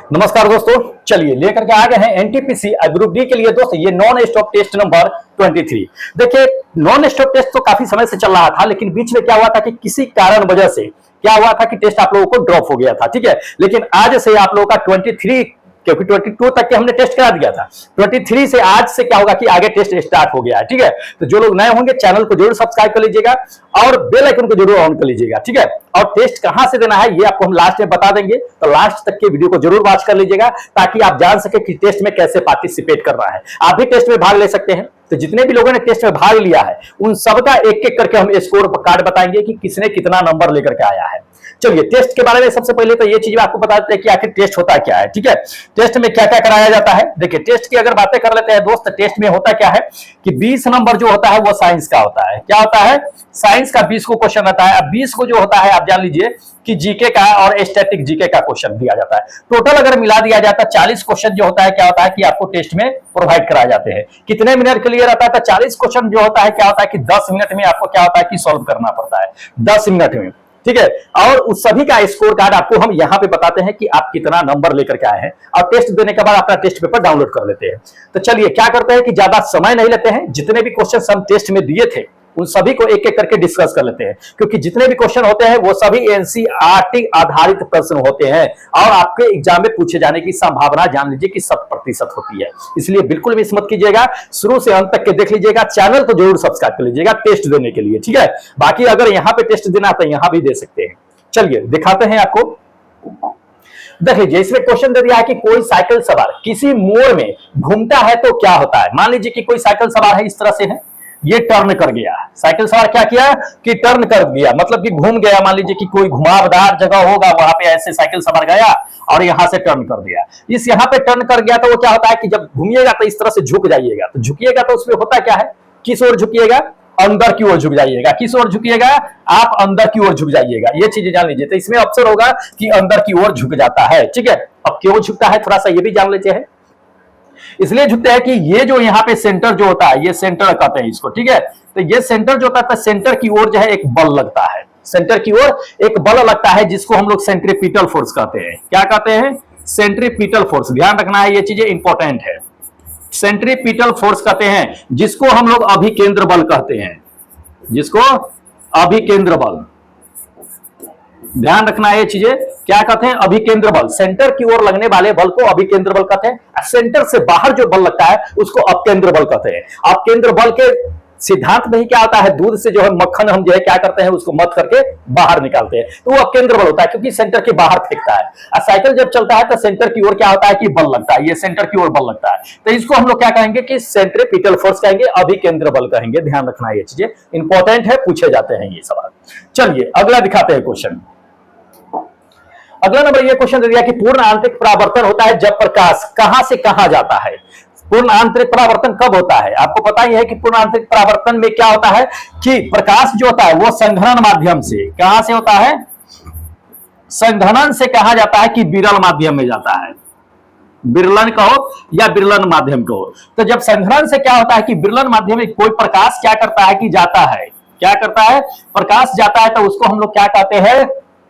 नमस्कार दोस्तों, चलिए लेकर के आ गए हैं एनटीपीसी ग्रुप डी के लिए। दोस्तों ये नॉन स्टॉप टेस्ट नंबर 23। देखिए नॉन स्टॉप टेस्ट तो काफी समय से चल रहा था, लेकिन बीच में क्या हुआ था कि किसी कारण वजह से क्या हुआ था कि टेस्ट आप लोगों को ड्रॉप हो गया था। ठीक है, लेकिन आज से आप लोगों का 23, क्योंकि 22 तक के हमने टेस्ट करा दिया था, 23 से आज से क्या होगा कि आगे टेस्ट स्टार्ट हो गया है। ठीक है, तो जो लोग नए होंगे चैनल को जरूर सब्सक्राइब कर लीजिएगा और बेल आइकन को जरूर ऑन कर लीजिएगा। ठीक है, और टेस्ट कहां से देना है ये आपको हम लास्ट में बता देंगे, तो लास्ट तक के वीडियो को जरूर वॉच कर लीजिएगा ताकि आप जान सके कि टेस्ट में कैसे पार्टिसिपेट करना है। आप भी टेस्ट में भाग ले सकते हैं। तो जितने भी लोगों ने टेस्ट में भाग लिया है उन सबका एक एक करके हम स्कोर कार्ड बताएंगे कि किसने कितना नंबर लेकर के आया है। चलिए टेस्ट के बारे में सबसे पहले तो ये चीज आपको बता देते हैं कि आखिर टेस्ट होता क्या है। ठीक है, टेस्ट में क्या क्या कराया जाता है। देखिए टेस्ट की अगर बातें कर लेते हैं दोस्त, टेस्ट में होता क्या है कि 20 नंबर जो होता है वो साइंस का होता है। क्या होता है? साइंस का 20 को क्वेश्चन आता है। अब 20 को जो होता है आप जान लीजिए कि जीके का और स्टैटिक जीके का क्वेश्चन दिया जाता है। टोटल अगर मिला दिया जाता है 40 क्वेश्चन जो होता है क्या होता है कि आपको टेस्ट में प्रोवाइड कराए जाते हैं। कितने मिनट के लिए रहता है? तो 40 क्वेश्चन जो होता है क्या होता है कि 10 मिनट में आपको क्या होता है कि सॉल्व करना पड़ता है, 10 मिनट में। ठीक है, और उस सभी का स्कोर कार्ड आपको हम यहां पे बताते हैं कि आप कितना नंबर लेकर के आए हैं, और टेस्ट देने के बाद अपना टेस्ट पेपर डाउनलोड कर लेते हैं। तो चलिए क्या करते हैं कि ज्यादा समय नहीं लेते हैं, जितने भी क्वेश्चन हम टेस्ट में दिए थे उन सभी को एक एक करके डिस्कस कर लेते हैं, क्योंकि जितने भी क्वेश्चन होते हैं वो सभी एनसीईआरटी आधारित प्रश्न होते हैं और आपके एग्जाम में पूछे जाने की संभावना जान लीजिए कि 100% होती है। इसलिए बिल्कुल मिस मत कीजिएगा, शुरू से अंत तक के देख लीजिएगा। चैनल को जरूर सब्सक्राइब कर लीजिएगा टेस्ट देने के लिए। ठीक है, बाकी अगर यहाँ पे टेस्ट देना तो यहाँ भी दे सकते हैं। चलिए दिखाते हैं आपको। देख लीजिए इसमें क्वेश्चन दे दिया है कि कोई साइकिल सवार किसी मोड़ में घूमता है तो क्या होता है। मान लीजिए कि कोई साइकिल सवार है, इस तरह से है, ये टर्न कर गया। साइकिल सवार क्या किया कि टर्न कर दिया, मतलब कि घूम गया। मान लीजिए कि कोई घुमावदार जगह होगा, वहां पे ऐसे साइकिल सवार गया और यहां से टर्न कर दिया। इस यहां पे टर्न कर गया तो वो क्या होता है कि जब घूमिएगा तो इस तरह से झुक जाइएगा। तो झुकिएगा तो उसमें होता क्या है, किस ओर झुकिएगा? अंदर की ओर झुक जाइएगा। किस ओर झुकिएगा? आप अंदर की ओर झुक जाइएगा। ये चीजें जान लीजिए। तो इसमें ऑप्शन होगा कि अंदर की ओर झुक जाता है। ठीक है, अब क्यों झुकता है थोड़ा सा ये भी जान लेते हैं। इसलिए झुकते हैं कि ये जो यहाँ पे सेंटर जो होता है, ये सेंटर कहते हैं इसको। ठीक है, तो ये सेंटर जो होता है सेंटर की ओर जो है एक बल लगता है। सेंटर की ओर एक बल लगता है जिसको हम लोग सेंट्रीपिटल फोर्स कहते हैं। क्या कहते हैं? Centripetal force. ध्यान रखना है, ये चीजें इंपॉर्टेंट है। सेंट्रीपिटल फोर्स कहते हैं जिसको हम लोग अभिकेंद्र बल कहते हैं, जिसको अभिकेंद्र बल। ध्यान रखना है ये चीजें क्या कहते हैं, अभिकेंद्र बल। सेंटर की ओर लगने वाले बल को अभिकेंद्र बल कहते हैं। सेंटर से बाहर जो बल लगता है उसको अपकेंद्र बल कहते हैं। अपकेंद्र बल के सिद्धांत में ही क्या होता है, दूध से जो है मक्खन हम जो है क्या करते हैं उसको मत करके बाहर निकालते हैं, तो वो अपकेंद्र बल होता है क्योंकि सेंटर के बाहर फेंकता है। और साइकिल जब चलता है तो सेंटर की ओर क्या होता है कि बल लगता है, ये सेंटर की ओर बल लगता है। तो इसको हम लोग क्या कहेंगे कि सेंट्रीपिटल फोर्स कहेंगे, अभिकेंद्र बल कहेंगे। ध्यान रखना ये चीजें इंपॉर्टेंट है, पूछे जाते हैं ये सवाल। चलिए अगला दिखाते हैं क्वेश्चन। अगला नंबर ये क्वेश्चन दे दिया कि पूर्ण आंतरिक परावर्तन होता है जब प्रकाश कहां से कहां जाता है। पूर्ण आंतरिक परावर्तन कब होता है? आपको पता ही है कि पूर्ण आंतरिक परावर्तन में क्या होता है कि प्रकाश जो होता है वो संघनन माध्यम से, कहां से होता है? संघनन से कहा जाता है कि विरल माध्यम में जाता है। विरलन कहो या विरलन माध्यम कहो। तो जब संघनन से क्या होता है कि विरलन माध्यम में कोई प्रकाश क्या करता है कि जाता है, क्या करता है? प्रकाश जाता है, तो उसको हम लोग क्या कहते हैं?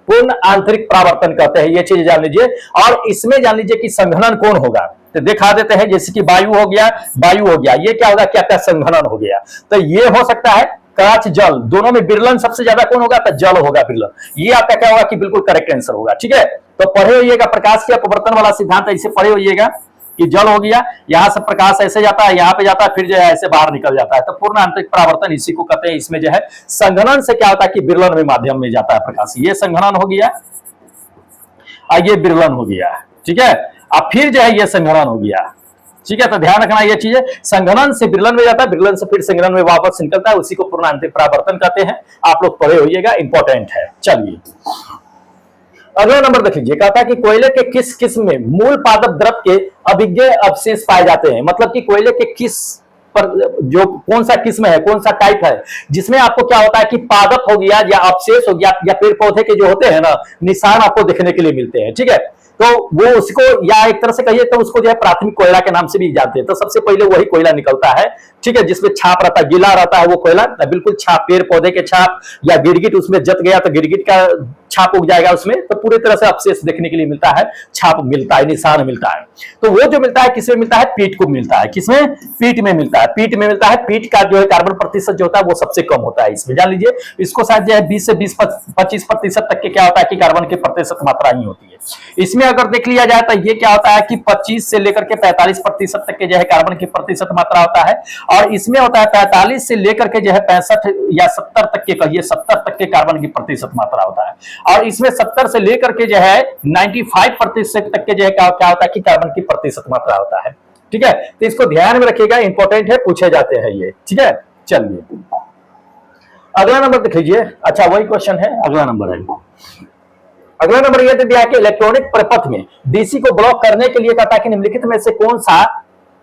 पूर्ण आंतरिक परावर्तन कहते हैं। ये चीज जान लीजिए। और इसमें जान लीजिए कि संघनन कौन होगा, तो दिखा देते हैं। जैसे कि वायु हो गया, वायु हो गया, ये क्या होगा? क्या क्या संघनन हो गया। तो ये हो सकता है कांच जल, दोनों में विरलन सबसे ज्यादा कौन होगा? तो जल होगा, विरलन। ये आपका क्या होगा कि बिल्कुल करेक्ट आंसर होगा। ठीक है, तो पढ़े होइएगा प्रकाश के अपवर्तन वाला सिद्धांत, ऐसे पढ़े होइएगा कि जल हो गया, यहां से प्रकाश ऐसे जाता है, यहां पे जाता है, फिर जो है ऐसे बाहर निकल जाता है। तो पूर्ण आंतरिक परावर्तन इसी को कहते हैं। इसमें जो है संघनन से क्या होता है कि विरलन में माध्यम में जाता है प्रकाश। ये संघनन हो गया और ये विरलन हो गया। ठीक है, अब फिर जो है ये संघनन हो गया। ठीक है, तो ध्यान रखना ये चीजें। संघनन से विरलन में जाता है, विरलन से फिर संघनन में वापस निकलता है, उसी को पूर्ण आंतरिक परावर्तन कहते हैं। आप लोग पढ़े होइएगा, इंपॉर्टेंट है। चलिए अगला नंबर देख लीजिए। कहता है कि कोयले के किस किस्म में मूल पादप द्रव के अभिज्ञेय अवशेष पाए जाते हैं। मतलब कि कोयले के किस पर जो कौन सा किस्म है, कौन सा टाइप है जिसमें आपको क्या होता है कि पादप हो गया या अवशेष हो गया या पेड़ पौधे के जो होते हैं ना निशान आपको देखने के लिए मिलते हैं। ठीक है, तो वो उसको या एक तरह से कहिए तो उसको जो है प्राथमिक कोयला के नाम से भी जानते हैं। तो सबसे पहले वही कोयला निकलता है। ठीक है, जिसमें छाप रहता है, गीला रहता है वो कोयला, बिल्कुल छाप, पेड़ पौधे के छाप या गिरगिट उसमें जत गया तो गिरगिट का छाप उग जाएगा उसमें, तो पूरी तरह से अवशेष देखने के लिए मिलता है, छाप मिलता है, निशान मिलता है। तो वो जो मिलता है किसमें मिलता है, पीट को मिलता है। किसमें, पीट में मिलता है, पीट में मिलता है। पीट का जो है कार्बन प्रतिशत जो होता है वो सबसे कम होता है इसमें, जान लीजिए। इसको शायद जो है 20 से 25% तक के क्या होता है कि कार्बन की प्रतिशत मात्रा ही होती है। इसमें अगर देख लिया जाए तो ये क्या होता है कि 25 से लेकर के 45% तक के जो है कार्बन की प्रतिशत मात्रा होता है, और इसमें होता है 45 से लेकर के जो है 65 या 70 तक के, कहिए 70 तक के कार्बन की प्रतिशत मात्रा होता है, और इसमें 70 से लेकर के जो है 95% तक के जो है क्या होता है कि कार्बन की प्रतिशत मात्रा होता है। ठीक है, तो इसको ध्यान में रखिएगा, इंपॉर्टेंट है, पूछे जाते हैं ये। ठीक है, चलिए अगला नंबर देख लीजिए। अच्छा वही क्वेश्चन है, अगला नंबर है। अगला नंबर यह दिया कि इलेक्ट्रॉनिक परिपथ में डीसी को ब्लॉक करने के लिए कहता है कि निम्नलिखित में से कौन सा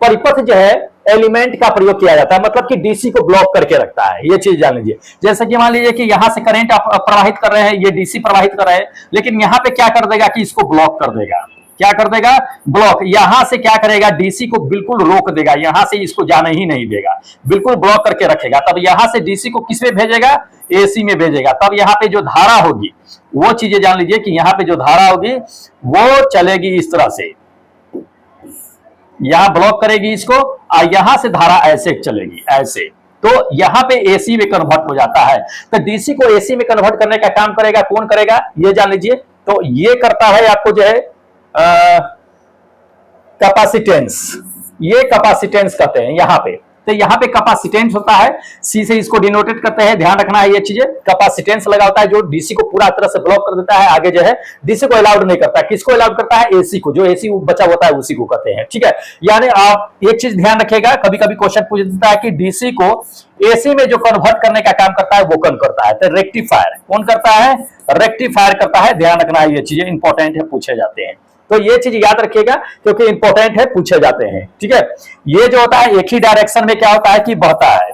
परिपथ जो है एलिमेंट का प्रयोग किया जाता है, मतलब कि डीसी को ब्लॉक करके रखता है। ये चीज जान लीजिए। जैसे कि मान लीजिए कि यहां से करंट प्रवाहित कर रहे हैं, ये डीसी प्रवाहित कर रहे हैं, लेकिन यहां पे क्या कर देगा कि इसको ब्लॉक कर देगा। क्या कर देगा, ब्लॉक। यहां से क्या करेगा, डीसी को बिल्कुल रोक देगा, यहां से इसको जाने ही नहीं देगा, बिल्कुल ब्लॉक करके रखेगा। तब यहां से डीसी को किस में भेजेगा, एसी में भेजेगा। तब यहां पे जो धारा होगी वो चीजें जान लीजिए कि यहां पे जो धारा होगी वो चलेगी इस तरह से, यहां ब्लॉक करेगी इसको, और यहां से धारा ऐसे चलेगी, ऐसे। तो यहां पे एसी में कन्वर्ट हो जाता है। तो डीसी को एसी में कन्वर्ट करने का काम करेगा कौन करेगा, ये जान लीजिए। तो ये करता है आपको जो है कैपेसिटेंस, ये कैपेसिटेंस कहते हैं यहां पे। तो यहां पे कैपेसिटेंस होता है, सी से इसको डिनोटेट करते हैं, ध्यान रखना है ये चीजें। कैपेसिटेंस लगा होता है जो डीसी को पूरा तरह से ब्लॉक कर देता है, आगे जो है डीसी को अलाउड नहीं करता। किसको अलाउड करता है, एसी को, जो एसी बचा होता है उसी को कहते हैं। ठीक है, यानी आप एक चीज ध्यान रखिएगा, कभी कभी क्वेश्चन पूछ देता है कि डीसी को एसी में जो कन्वर्ट करने का काम करता है वो कौन करता है, तो रेक्टिफायर कौन करता है, रेक्टिफायर करता है। ध्यान रखना है ये चीजें, इंपॉर्टेंट है, पूछे जाते हैं। तो ये चीज याद रखिएगा क्योंकि इंपॉर्टेंट है, पूछे जाते हैं। ठीक है, ये जो होता है एक ही डायरेक्शन में क्या होता है कि बहता है,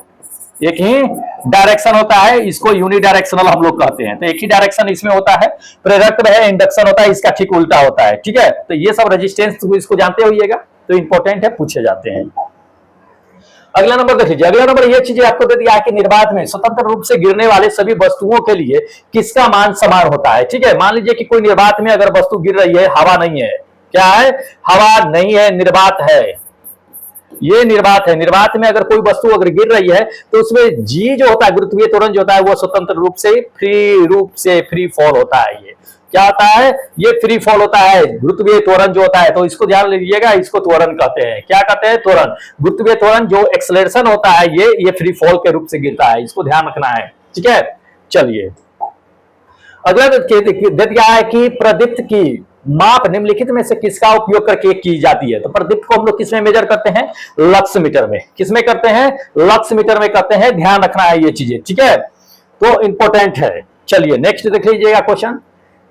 एक ही डायरेक्शन होता है, इसको यूनिडायरेक्शनल हम लोग कहते हैं। तो एक ही डायरेक्शन इसमें होता है, प्रेरक में है, इंडक्शन होता है, इसका ठीक उल्टा होता है। ठीक है, तो ये सब रेजिस्टेंस इसको जानते होइएगा, तो इंपॉर्टेंट है, पूछे जाते हैं। अगला नंबर देख लीजिए। अगला नंबर ये चीजें आपको दे दिया है कि निर्वात में स्वतंत्र रूप से गिरने वाले सभी वस्तुओं के लिए किसका मान समान होता है। ठीक है, मान लीजिए कि कोई निर्वात में अगर वस्तु गिर रही है, हवा नहीं है, क्या है, हवा नहीं है, निर्वात है, ये निर्वात है। निर्वात में अगर कोई वस्तु अगर गिर रही है तो उसमें जी जो होता है, गुरुत्वीय त्वरण जो होता है, वो स्वतंत्र रूप से फ्री फॉल होता है। ये क्या होता है, ये फ्री फॉल होता है, गुरुत्वीय त्वरण जो होता है। तो इसको ध्यान लीजिएगा, इसको त्वरण कहते हैं। क्या कहते हैं, त्वरण। गुरुत्वीय त्वरण जो एक्सेलरेशन होता है ये फ्री फॉल के रूप से गिरता है, इसको ध्यान रखना है। ठीक है, चलिए अगला दे दिया है कि प्रदीप्त की माप निम्नलिखित में से किसका उपयोग करके की जाती है। तो प्रदीप्त को हम लोग किसमें मेजर करते हैं, लक्स मीटर में। किसमें करते हैं, लक्स मीटर में करते हैं। ध्यान रखना है ये चीजें। ठीक है, तो इंपॉर्टेंट है। चलिए नेक्स्ट देख लीजिएगा क्वेश्चन।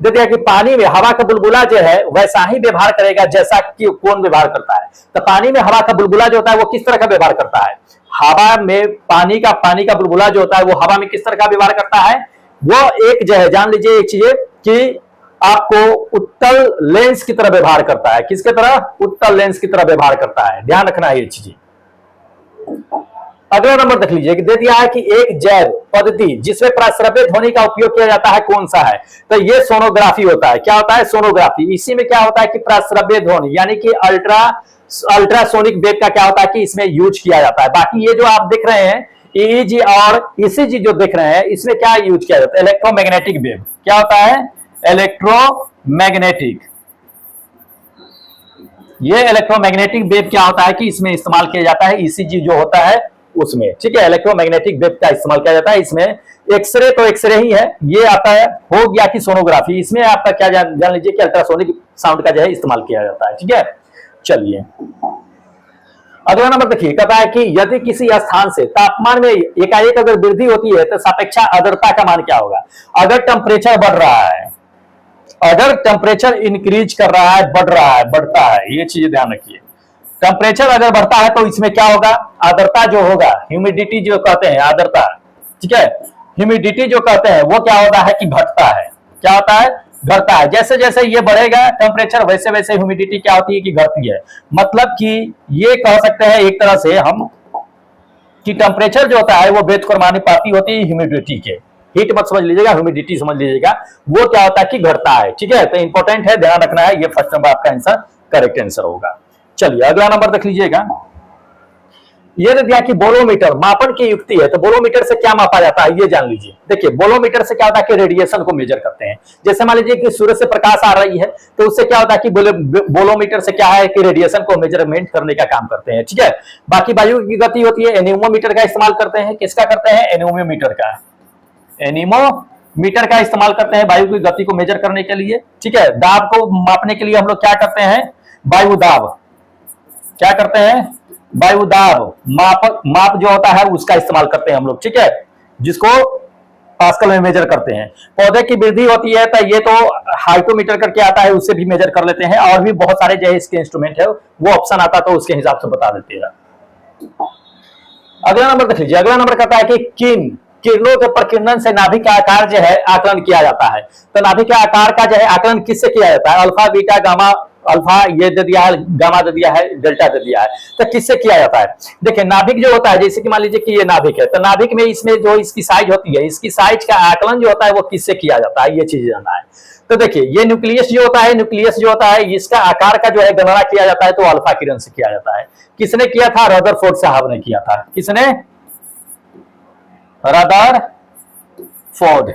दे दिया कि पानी में हवा का बुलबुला जो है वैसा ही व्यवहार करेगा जैसा कि कौन व्यवहार करता है। तो पानी में हवा का बुलबुला जो होता है वो किस तरह का व्यवहार करता है, हवा में पानी का बुलबुला जो होता है वो हवा में किस तरह का व्यवहार करता है, वो एक जो है जान लीजिए एक चीज कि आपको उत्तल लेंस की तरह व्यवहार करता है। किसके तरह, उत्तल लेंस की तरह व्यवहार करता है। ध्यान रखना है ये चीजें। अगला नंबर देख लीजिए कि दे दिया है कि एक जैव पद्धति जिसमें प्राश्रव्य ध्वनि का उपयोग किया जाता है कौन सा है। तो ये सोनोग्राफी होता है। क्या होता है, सोनोग्राफी। इसी में क्या होता है कि प्राश्रव्य ध्वनि यानी कि अल्ट्रासोनिक वेव का क्या होता है कि इसमें यूज किया जाता है। बाकी ये जो आप देख रहे हैं ईईजी और ईसीजी जो देख रहे हैं इसमें क्या यूज किया जाता है, इलेक्ट्रोमैग्नेटिक वेव। क्या होता है, इलेक्ट्रोमैग्नेटिक। ये इलेक्ट्रोमैग्नेटिक वेव क्या होता है कि इसमें इस्तेमाल किया जाता है, ईसीजी जो होता है उसमें। ठीक है, इलेक्ट्रोमैग्नेटिक वेव का इस्तेमाल किया जाता है इसमें। एक्सरे तो एक्सरे ही है, ये आता है हो गया कि सोनोग्राफी। इसमें आपका क्या जान लीजिए कि अल्ट्रासोनिक साउंड का जो है इस्तेमाल किया जाता है। ठीक है, चलिए अगला नंबर देखिए। कहता है कि यदि किसी स्थान से तापमान में एकाएक अगर वृद्धि होती है तो सापेक्षा आर्द्रता का मान क्या होगा। अगर टेम्परेचर बढ़ रहा है, अगर टेम्परेचर इंक्रीज कर रहा है, बढ़ रहा है, बढ़ता है, ये चीज ध्यान रखिए। टेम्परेचर अगर बढ़ता है तो इसमें क्या होगा, आर्द्रता जो होगा, ह्यूमिडिटी जो कहते हैं आर्द्रता। ठीक है, ह्यूमिडिटी जो कहते हैं वो क्या होता है कि घटता है। क्या होता है, घटता है। जैसे जैसे ये बढ़ेगा टेम्परेचर वैसे वैसे ह्यूमिडिटी क्या होती है कि घटती है। मतलब कि ये कह सकते हैं एक तरह से हम कि टेम्परेचर जो होता है वो व्युत्क्रमानुपाती होती है ह्यूमिडिटी के। हीट मत समझ लीजिएगा, ह्यूमिडिटी समझ लीजिएगा, वो क्या होता है कि घटता है। ठीक है, तो इंपॉर्टेंट है, ध्यान रखना है, ये फर्स्ट नंबर आपका आंसर करेक्ट आंसर होगा। चलिए अगला नंबर देख लीजिएगा, ये दे दिया कि बोलोमीटर मापन की युक्ति है, तो बोलोमीटर से क्या मापा जाता है ये जान लीजिए। देखिए बोलोमीटर से क्या होता है कि रेडिएशन को मेजर करते हैं। जैसे मान लीजिए कि सूर्य से प्रकाश आ रही है, तो उससे क्या होता है कि बोलोमीटर से क्या है कि रेडिएशन को मेजरमेंट करने का काम करते हैं। ठीक है, बाकी वायु की गति होती है, एनीमोमीटर का इस्तेमाल करते हैं। किसका करते हैं? एनीमोमीटर का, एनीमोमीटर का इस्तेमाल करते हैं वायु की गति को मेजर करने के लिए। ठीक है, दाब को मापने के लिए हम लोग क्या करते हैं? वायु दाब, क्या करते हैं? वायु दाब माप जो होता है उसका इस्तेमाल करते हैं हम लोग। ठीक है, जिसको पास्कल में मेजर करते हैं। पौधे की वृद्धि होती है तो ये तो हाइटोमीटर करके आता है, उससे भी मेजर कर लेते हैं, और भी बहुत सारे जो है इसके इंस्ट्रूमेंट है, वो ऑप्शन आता तो उसके हिसाब से बता देते हैं। अगला नंबर देख लीजिए, अगला नंबर कहता है कि किन किरणों के प्रकीर्णन से नाभिक का आकार जो है आकलन किया जाता है। तो नाभिक के आकार का जो है आकलन किससे किया जाता है? अल्फा, बीटा, गामा, अल्फा ये दे दिया है, गामा दे दिया है, डेल्टा दे दिया है, तो किससे किया जाता है? देखिए नाभिक जो होता है, जैसे कि मान लीजिए कि ये नाभिक है, तो नाभिक में इसमें जो इसकी साइज होती है, इसकी साइज का आकलन जो होता है वो किससे किया जाता है, ये चीज जानना है। तो देखिए ये न्यूक्लियस जो होता है, न्यूक्लियस जो होता है इसका आकार का जो है गणना किया जाता है तो अल्फा किरण से किया जाता है। किसने किया था? रदरफोर्ड साहब ने किया था। किसने? रदरफोर्ड,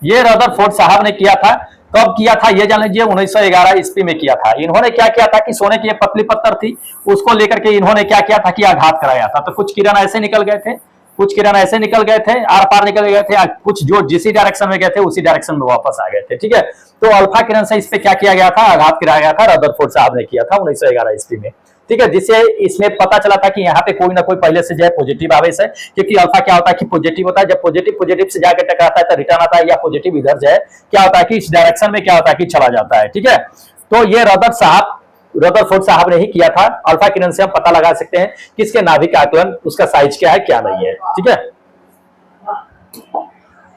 ये रदरफोर्ड साहब ने किया था। कब किया था ये जान लीजिए, 1911 ईस्वी में किया था। इन्होंने क्या किया था कि सोने की एक पतली पत्थर थी, उसको लेकर के इन्होंने क्या किया था कि आघात कराया था। तो कुछ किरण ऐसे निकल गए थे, कुछ किरण ऐसे निकल गए थे, आर पार निकल गए थे, कुछ जो जिस डायरेक्शन में गए थे उसी डायरेक्शन में वापस आ गए थे। ठीक है, तो अल्फा किरण से इस पे क्या किया गया था? आघात कराया गया था, रदरफोर्ड साहब ने किया था 1911 ईस्वी में। ठीक है, जिससे इसमें पता चला था कि यहाँ पे कोई ना कोई पहले से जो है पॉजिटिव आवेश है, क्योंकि अल्फा क्या होता है कि पॉजिटिव होता है, जब पॉजिटिव पॉजिटिव से जाकर टकराता है तो रिटर्न आता है, या पॉजिटिव इधर जो है क्या होता है कि इस डायरेक्शन में क्या होता है कि चला जाता है। ठीक है, तो ये रदरफोर्ड साहब ने ही किया था। अल्फा किरण से हम पता लगा सकते हैं किसके नाभिक का आकलन, उसका साइज क्या है क्या नहीं है। ठीक है,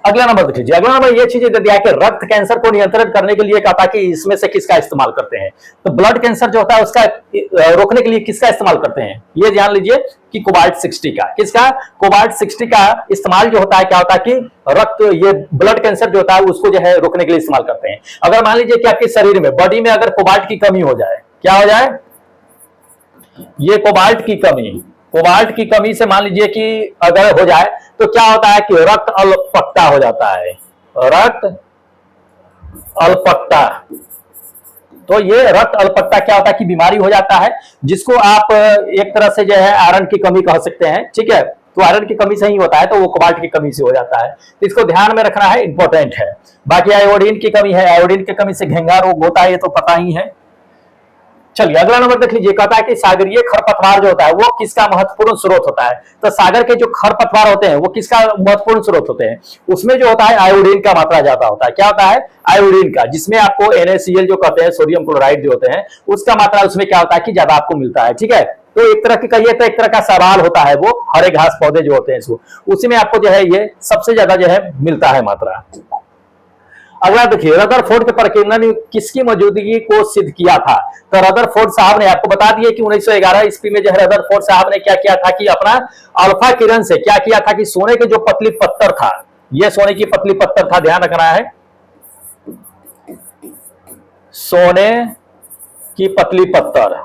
अगला नंबर देख लीजिए, अगला नंबर ये चीज दे दिया कि रक्त कैंसर को नियंत्रित करने के लिए कहा कि इसमें से किसका इस्तेमाल करते हैं। तो ब्लड कैंसर जो होता है उसका रोकने के लिए किसका इस्तेमाल करते हैं ये जान लीजिए कि कोबाल्ट 60 का। किसका? कोबाल्ट 60 का इस्तेमाल जो होता है क्या होता है कि रक्त ये ब्लड कैंसर जो होता है उसको जो है रोकने के लिए इस्तेमाल करते हैं। अगर मान लीजिए कि आपके शरीर में बॉडी में अगर कोबाल्ट की कमी हो जाए, क्या हो जाए? ये कोबाल्ट की कमी से मान लीजिए कि अगर हो जाए तो क्या होता है कि रक्त अल्पत्ता हो जाता है, रक्त अल्पत्ता। तो ये रक्त अल्पत्ता क्या होता है कि बीमारी हो जाता है, जिसको आप एक तरह से जो है आयरन की कमी कह सकते हैं। ठीक है, तो आयरन की कमी से ही होता है, तो वो कोबाल्ट की कमी से हो जाता है, तो इसको ध्यान में रखना है, इंपॉर्टेंट है। बाकी आयोडीन की कमी है, आयोडीन की कमी से घेंगा रोग होता है, ये तो पता ही है। चलिए अगला नंबर देख लीजिए, कहता है कि सागरीय खरपतवार जो होता है वो किसका महत्वपूर्ण स्रोत होता है। तो सागर के जो खरपतवार होते हैं वो किसका महत्वपूर्ण स्रोत होते हैं? उसमें जो होता है आयोडीन का मात्रा ज्यादा होता है। क्या होता है? आयोडीन का, जिसमें आपको NaCl जो कहते हैं, सोडियम क्लोराइड जो होते हैं, उसका मात्रा उसमें क्या होता है कि ज्यादा आपको मिलता है। ठीक है, तो एक तरह की कहिए तो एक तरह का सवाल होता है, वो हरे घास पौधे जो होते हैं इसको, उसी में आपको जो है ये सबसे ज्यादा जो है मिलता है मात्रा। अगला देखिए, रदरफोर्ड के प्रकीर्णन किसकी मौजूदगी को सिद्ध किया था। तो रदरफोर्ड साहब ने आपको बता दिया कि 1911 ईस्वी में जो है रदरफोर्ड साहब ने क्या किया था कि अपना अल्फा किरण से क्या किया था कि सोने के जो पतली पत्थर था, यह सोने की पतली पत्थर था, ध्यान रखना है, सोने की पतली पत्थर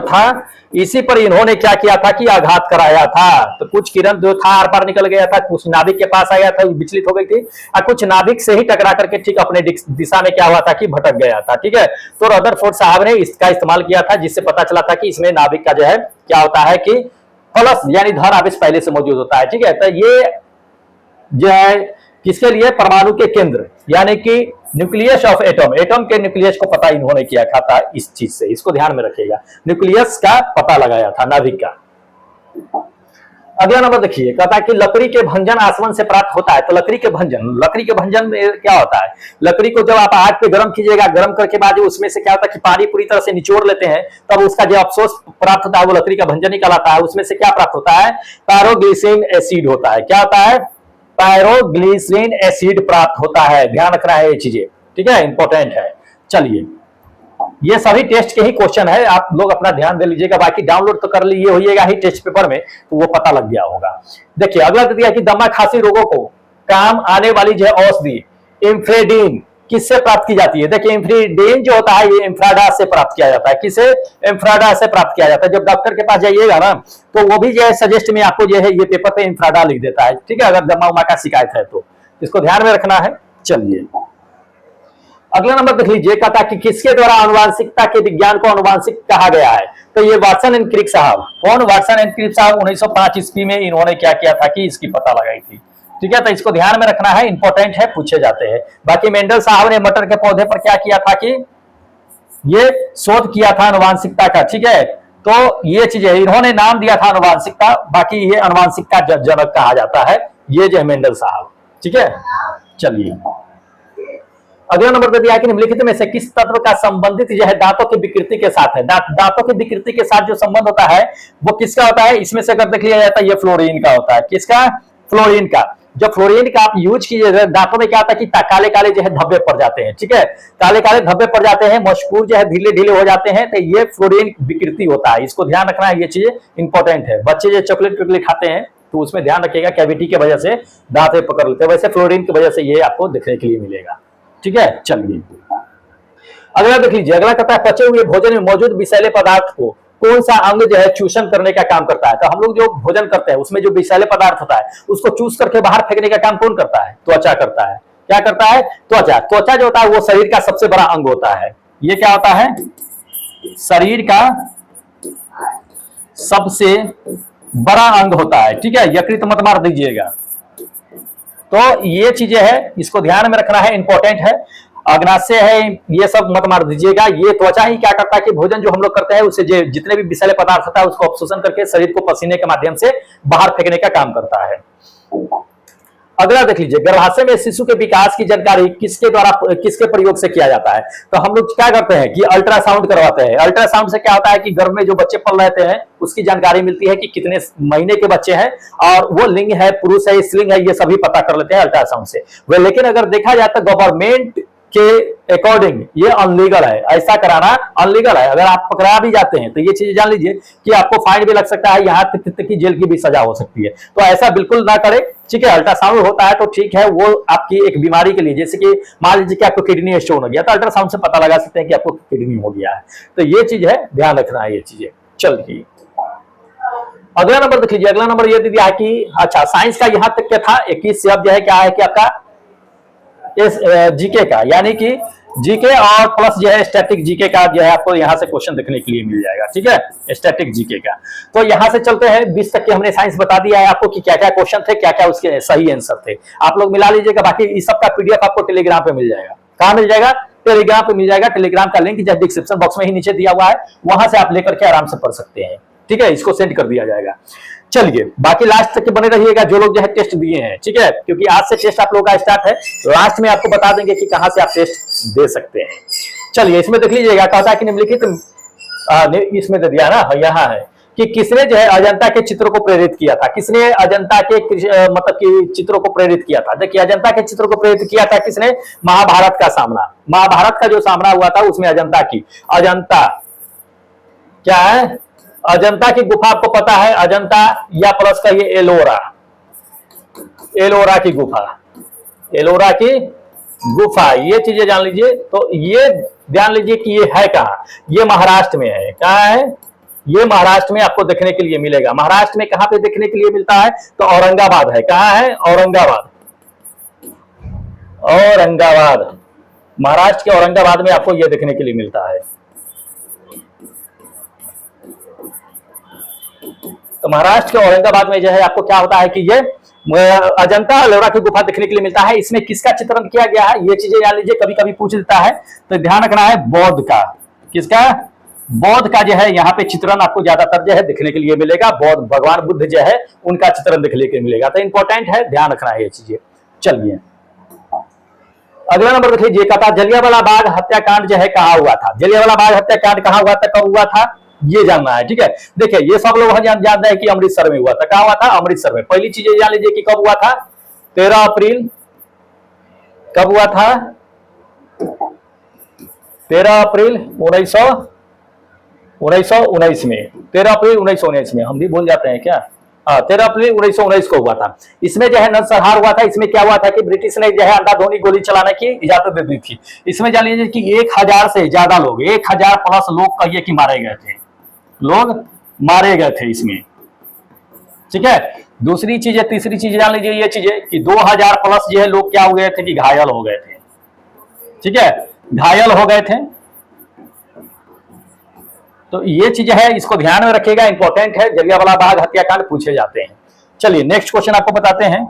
था, इसी पर इन्होंने क्या किया था कि आघात कराया था। तो कुछ किरण जो था आर पार निकल गया था, कुछ नाभिक के पास आया था, विचलित हो गई थी, और कुछ नाभिक से ही टकरा करके ठीक अपने दिशा में क्या हुआ था कि भटक गया था। ठीक है, तो रदरफोर्ड साहब ने इसका इस्तेमाल किया था, जिससे पता चला था कि इसमें नाभिक का जो है क्या होता है कि प्लस यानी धन आवेश पहले से मौजूद होता है। ठीक है, तो ये जो है किसके लिए? परमाणु के केंद्र यानी कि न्यूक्लियस ऑफ एटम, एटम के न्यूक्लियस को पता इन्होंने किया था इस चीज से, इसको ध्यान में रखिएगा, न्यूक्लियस का पता लगाया था, नाभिक का। अगला नंबर देखिए, कहता है कि लकड़ी के भंजन आसवन से प्राप्त होता है। तो लकड़ी के भंजन में क्या होता है? लकड़ी को जब आप आग पे गर्म कीजिएगा, गर्म करके बाद उसमें से क्या होता है कि पानी पूरी तरह से निचोड़ लेते हैं, तब उसका जो अवशोष प्राप्त होता है वो लकड़ी का भंजन निकलाता है। उसमें से क्या प्राप्त होता है? पायरोग्लिसरीन एसिड होता है। क्या होता है? पायरोग्लिसरीन एसिड प्राप्त होता है, ध्यान रखना है ये चीजें। ठीक है, इंपॉर्टेंट है। चलिए ये सभी टेस्ट के ही क्वेश्चन है, आप लोग अपना ध्यान दे लीजिएगा, बाकी डाउनलोड तो कर लिए होइएगा ही टेस्ट पेपर में, तो वो पता लग गया होगा। देखिए अगला दे दिया कि दमा खांसी रोगों को काम आने वाली जो है औषधि इम्फ्रेडिन किससे प्राप्त की जाती है। देखिए इम्फ्रेडिन जो होता है ये इम्फ्राडा से प्राप्त किया जाता है। किसे? इम्फ्राडा से प्राप्त किया जाता है। जब डॉक्टर के पास जाइएगा ना तो वो भी जो है सजेस्ट में आपको जो है ये पेपर पे इम्फ्राडा लिख देता है, ठीक है, अगर दमा उमा का शिकायत है तो इसको ध्यान में रखना है। चलिए अगला नंबर देख लीजिए, कहता कि किसके द्वारा आनुवांशिकता के विज्ञान को आनुवांशिक कहा गया है। तो ये वाटसन एंड क्रिक साहब, कौन? वाटसन एंड क्रिक साहब 1905 ईस्वी में इन्होंने क्या किया था कि इसकी पता लगाई थी, ठीक है, तो इसको ध्यान में रखना है, इंपॉर्टेंट है, पूछे जाते हैं। बाकी मेंडल साहब ने मटर के पौधे पर क्या किया था कि ये शोध किया था आनुवांशिकता का, ठीक है, तो ये चीज है, इन्होंने नाम दिया था आनुवांशिकता, बाकी ये आनुवांशिकता जनक कहा जाता है, ये जो है मेंडल साहब, ठीक है। चलिए अगला नंबर पे दिया कि निम्नलिखित में से किस तत्व का संबंधित जो है दांतों की विकृति के साथ है। दांतों की विकृति के साथ जो संबंध होता है वो किसका होता है? इसमें से अगर देख लिया जाता है ये फ्लोरीन का होता है। किसका? फ्लोरीन का। जब फ्लोरीन का आप यूज कीजिए दांतों में क्या होता है कि काले काले जो है धब्बे पड़ जाते हैं, ठीक है, काले काले धब्बे पड़ जाते हैं, मस्कूर जो है ढीले ढीले हो जाते हैं, तो ये फ्लोरीन विकृति होता है, इसको ध्यान रखना है, ये चीजें इंपॉर्टेंट है। बच्चे जो चॉकलेट चॉकलेट खाते हैं तो उसमें ध्यान रखिएगा, कैविटी की वजह से दांत पकड़ लेते हैं, वैसे फ्लोरीन की वजह से ये आपको देखने के लिए मिलेगा, ठीक है। चलिए अगला देख लीजिए, अगला कहता है पचे हुए भोजन में मौजूद विषैले पदार्थ को कौन सा अंग जो है चूषण करने का काम करता है। तो हम लोग जो भोजन करते हैं उसमें जो विषैले पदार्थ होता है उसको चूस करके बाहर फेंकने का काम कौन करता है? त्वचा करता है। क्या करता है? त्वचा। त्वचा जो होता है वो शरीर का सबसे बड़ा अंग होता है। ये क्या होता है? शरीर का सबसे बड़ा अंग होता है, ठीक है, यकृत मत मार दीजिएगा। तो ये चीजें है, इसको ध्यान में रखना है, इंपॉर्टेंट है। अग्नाशय है, ये सब मत मार दीजिएगा। ये त्वचा ही क्या करता है कि भोजन जो हम लोग करते हैं उससे जितने भी विषैले पदार्थ होता है उसको अवशोषण करके शरीर को पसीने के माध्यम से बाहर फेंकने का काम करता है। अगला देख लीजिए, गर्भाशय में शिशु के विकास की जानकारी किसके द्वारा किसके प्रयोग से किया जाता है। तो हम लोग क्या करते हैं कि अल्ट्रासाउंड करवाते हैं। अल्ट्रासाउंड से क्या होता है कि गर्भ में जो बच्चे पल रहते हैं उसकी जानकारी मिलती है कि कितने महीने के बच्चे हैं और वो लिंग है, पुरुष है, स्त्रीलिंग है, ये सभी पता कर लेते हैं अल्ट्रासाउंड से। वह लेकिन अगर देखा जाए तो गवर्नमेंट के अकॉर्डिंग ये अनलीगल है, ऐसा कराना अनलीगल है। अगर आप पकड़ा भी जाते हैं तो ये चीज जान लीजिए कि आपको फाइन भी लग सकता है, यहाँ तक की जेल की भी सजा हो सकती है। तो ऐसा बिल्कुल ना करें, ठीक है। अल्ट्रासाउंड होता है तो ठीक है, वो आपकी एक बीमारी के लिए, जैसे कि मान लीजिए कि आपको किडनी स्टोन हो गया तो अल्ट्रासाउंड से पता लगा सकते हैं कि आपको किडनी हो गया है। तो ये चीज है, ध्यान रखना है ये चीजें। चलिए अगला नंबर देख लीजिए, अगला नंबर ये दे दिया कि अच्छा साइंस का यहाँ तक क्या था, 21 से अब जो है क्या है कि आपका इस जीके का, यानी कि जीके और प्लस जो है स्टैटिक जीके का जो है आपको यहां से क्वेश्चन देखने के लिए मिल जाएगा, ठीक है, स्टैटिक जीके का। तो यहां से चलते हैं 20 तक के हमने साइंस बता दिया है आपको कि क्या क्या क्वेश्चन थे, क्या क्या उसके सही आंसर थे, आप लोग मिला लीजिएगा। बाकी इस सब का पीडीएफ आपको टेलीग्राम पे मिल जाएगा। कहां मिल जाएगा? टेलीग्राम पे मिल जाएगा। टेलीग्राम का लिंक जो डिस्क्रिप्शन बॉक्स में ही नीचे दिया हुआ है, वहां से आप लेकर के आराम से पढ़ सकते हैं, ठीक है, इसको सेंड कर दिया जाएगा। चलिए बाकी लास्ट तक के बने रहिएगा जो लोग जो है टेस्ट दिए हैं, ठीक है, क्योंकि आज से टेस्ट आप लोगों का स्टार्ट है। लास्ट में आपको बता देंगे कि कहां से आप टेस्ट दे सकते हैं। चलिए इसमें देख लीजिएगा, कहता है कि निम्नलिखित इसमें दे दिया ना, यहाँ है कि किसने जो है अजंता के चित्रों को प्रेरित किया था। किसने अजंता के मतलब कि चित्रों को प्रेरित किया था? देखिए अजंता के चित्रों को प्रेरित किया था किसने? महाभारत का सामना। महाभारत का जो सामना हुआ था उसमें अजंता की, अजंता क्या है? अजंता की गुफा आपको पता है, अजंता या प्लस का ये एलोरा, एलोरा की गुफा, एलोरा की गुफा, ये चीजें जान लीजिए। तो ये ध्यान लीजिए कि ये है कहाँ? ये महाराष्ट्र में है। कहाँ है? ये महाराष्ट्र में आपको देखने के लिए मिलेगा। महाराष्ट्र में कहाँ पे देखने के लिए मिलता है? तो औरंगाबाद है। कहाँ है? औरंगाबाद, औरंगाबाद, महाराष्ट्र के औरंगाबाद में आपको ये देखने के लिए मिलता है। तो महाराष्ट्र के औरंगाबाद में जो है आपको क्या होता है कि ये अजंता एलोरा की गुफा देखने के लिए मिलता है। इसमें किसका चित्रण किया गया है? ये चीजें जान लीजिए, कभी कभी पूछ देता है, तो ध्यान रखना है बौद्ध का। किसका? बौद्ध का जो है यहाँ पे चित्रण आपको ज्यादातर जो है देखने के लिए मिलेगा। बौद्ध भगवान बुद्ध जो है उनका चित्रण देखने के लिए मिलेगा। तो इंपॉर्टेंट है, ध्यान रखना है ये चीजें। चलिए अगला नंबर देख लीजिए, कहता जलियांवाला बाग हत्याकांड जो है कहाँ हुआ था? जलियांवाला बाग हत्याकांड कहाँ हुआ था, कब हुआ था, ये जानना है, ठीक है। देखिए ये सब लोग जानते हैं कि अमृतसर में हुआ था। कहाँ हुआ था? अमृतसर में। पहली चीज जान लीजिए कि कब हुआ था? 13 अप्रैल। कब हुआ था? 13 अप्रैल 1919 में, 13 अप्रैल 1919 में, हम भी भूल जाते हैं क्या। हाँ, 13 अप्रैल 1919 को हुआ था। इसमें जो है नरसंहार हुआ था। इसमें क्या हुआ था कि ब्रिटिश ने जो है अंधाधुंधी गोली चलाने की इजाजत दे दी थी। इसमें जान लीजिए कि 1000 से ज्यादा लोग, 1000 प्लस लोग कहिए कि मारे गए थे, लोग मारे गए थे इसमें। ठीक है, दूसरी चीज है, तीसरी चीज जान लीजिए ये चीज है कि 2000 प्लस जो है लोग क्या हो गए थे कि घायल हो गए थे। ठीक है, घायल हो गए थे। तो ये चीज है, इसको ध्यान में रखिएगा, इंपॉर्टेंट है। जलियांवाला बाग हत्याकांड पूछे जाते हैं। चलिए नेक्स्ट क्वेश्चन आपको बताते हैं।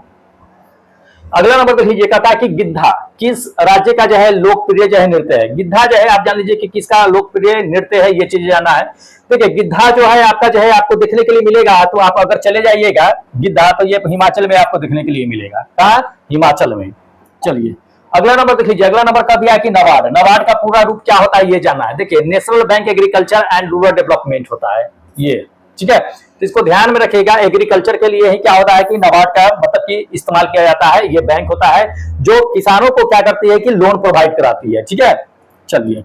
अगला नंबर देख लीजिए, कहता है कि गिद्धा किस राज्य का जो है लोकप्रिय जो है नृत्य है। गिद्धा जो है आप जान लीजिए कि किसका लोकप्रिय नृत्य है, ये चीज जानना है। देखिए गिद्धा जो है आपका जो है आपको देखने के लिए मिलेगा, तो आप अगर चले जाइएगा गिद्धा तो ये हिमाचल में आपको देखने के लिए मिलेगा। कहा? हिमाचल में। चलिए अगला नंबर देख लीजिए। अगला नंबर का दिया है कि नाबार्ड। नाबार्ड का पूरा रूप क्या होता है ये जानना है। देखिए national bank agriculture and rural development होता है ये। ठीक है, तो इसको ध्यान में रखिएगा। एग्रीकल्चर के लिए ही क्या होता है कि नाबार्ड का मतलब कि इस्तेमाल किया जाता है। ये बैंक होता है जो किसानों को क्या करती है कि लोन प्रोवाइड कराती है। ठीक है, चलिए